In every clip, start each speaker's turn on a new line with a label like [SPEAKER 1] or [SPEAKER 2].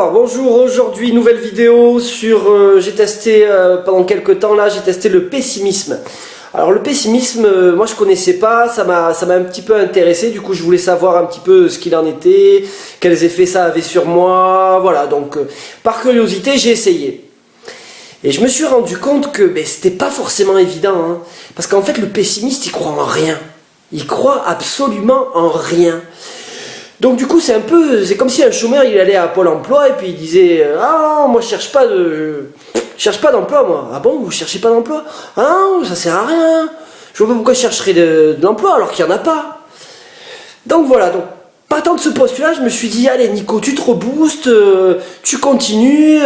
[SPEAKER 1] Alors bonjour, aujourd'hui nouvelle vidéo sur, j'ai testé pendant quelques temps là, j'ai testé le pessimisme. Alors le pessimisme, moi je connaissais pas, ça m'a un petit peu intéressé, du coup je voulais savoir un petit peu ce qu'il en était, quels effets ça avait sur moi, voilà, donc par curiosité j'ai essayé. Et je me suis rendu compte que c'était pas forcément évident, hein, parce qu'en fait le pessimiste il croit en rien, il croit absolument en rien. Donc du coup c'est comme si un chômeur il allait à Pôle emploi et puis il disait ah non, moi je cherche pas d'emploi moi. Ah bon, vous cherchez pas d'emploi? Ah non, ça sert à rien, je vois pas pourquoi je chercherais de l'emploi alors qu'il y en a pas. Donc voilà, donc partant de ce postulat je me suis dit allez Nico, tu te reboostes, tu continues,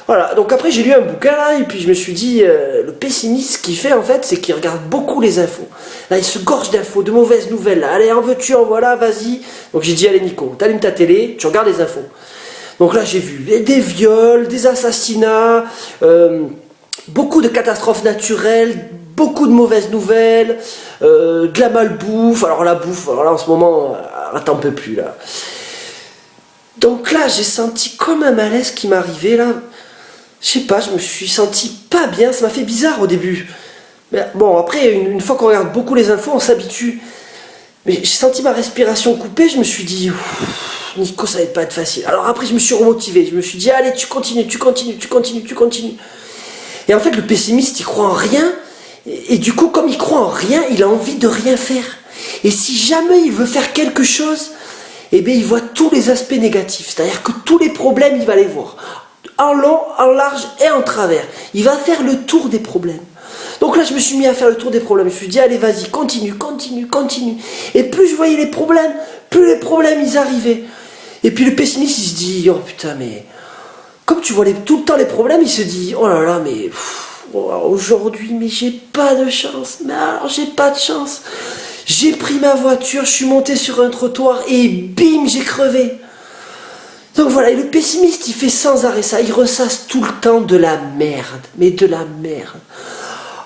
[SPEAKER 1] voilà. Donc après j'ai lu un bouquin là et puis je me suis dit le pessimiste ce qu'il fait en fait c'est qu'il regarde beaucoup les infos. Là il se gorge d'infos, de mauvaises nouvelles là. Allez en veux-tu, en voilà, vas-y. Donc j'ai dit allez Nico, t'allumes ta télé, tu regardes les infos. Donc là j'ai vu des viols, des assassinats, beaucoup de catastrophes naturelles, beaucoup de mauvaises nouvelles, de la malbouffe. Alors la bouffe, alors là en ce moment, t'en peux plus là. Donc là j'ai senti comme un malaise qui m'arrivait là. Je sais pas, je me suis senti pas bien, ça m'a fait bizarre au début. Mais bon, après, une fois qu'on regarde beaucoup les infos, on s'habitue. Mais j'ai senti ma respiration coupée, je me suis dit, Nico, ça va pas être facile. Alors après, je me suis remotivé, je me suis dit, allez, tu continues. Et en fait, le pessimiste, il croit en rien. Et du coup, comme il croit en rien, il a envie de rien faire. Et si jamais il veut faire quelque chose, eh bien, il voit tous les aspects négatifs. C'est-à-dire que tous les problèmes, il va les voir. En long, en large et en travers. Il va faire le tour des problèmes. Donc là, je me suis mis à faire le tour des problèmes. Je me suis dit, allez, vas-y, continue. Et plus je voyais les problèmes, plus les problèmes, ils arrivaient. Et puis le pessimiste, il se dit, oh putain, mais... Comme tu vois tout le temps les problèmes, il se dit, oh là là, mais... aujourd'hui, mais j'ai pas de chance. Mais alors, j'ai pas de chance. J'ai pris ma voiture, je suis monté sur un trottoir et bim, j'ai crevé. Donc voilà, et le pessimiste, il fait sans arrêt ça, il ressasse tout le temps de la merde, mais de la merde.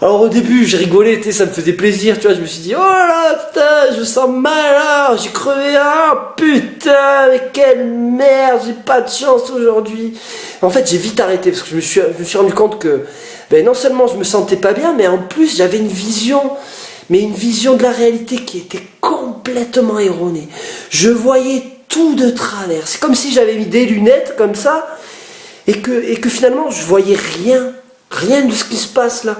[SPEAKER 1] Alors au début, je rigolais, ça me faisait plaisir, tu vois, je me suis dit, oh là, putain, je me sens mal, là, j'ai crevé, ah, putain, mais quelle merde, j'ai pas de chance aujourd'hui. En fait, j'ai vite arrêté, parce que je me suis rendu compte que, non seulement je me sentais pas bien, mais en plus, j'avais une vision de la réalité qui était complètement erronée. Je voyais tout de travers. C'est comme si j'avais mis des lunettes comme ça et que finalement je voyais rien de ce qui se passe là.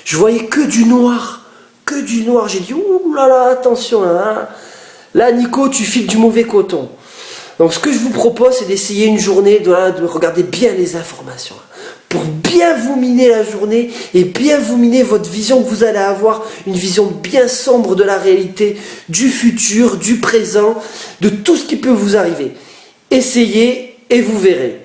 [SPEAKER 1] Je voyais que du noir. J'ai dit ouh là là, attention là. Là Nico, tu files du mauvais coton. Donc ce que je vous propose c'est d'essayer une journée de regarder bien les informations pour bien vous miner la journée et bien vous miner votre vision que vous allez avoir, une vision bien sombre de la réalité, du futur, du présent, de tout ce qui peut vous arriver. Essayez et vous verrez.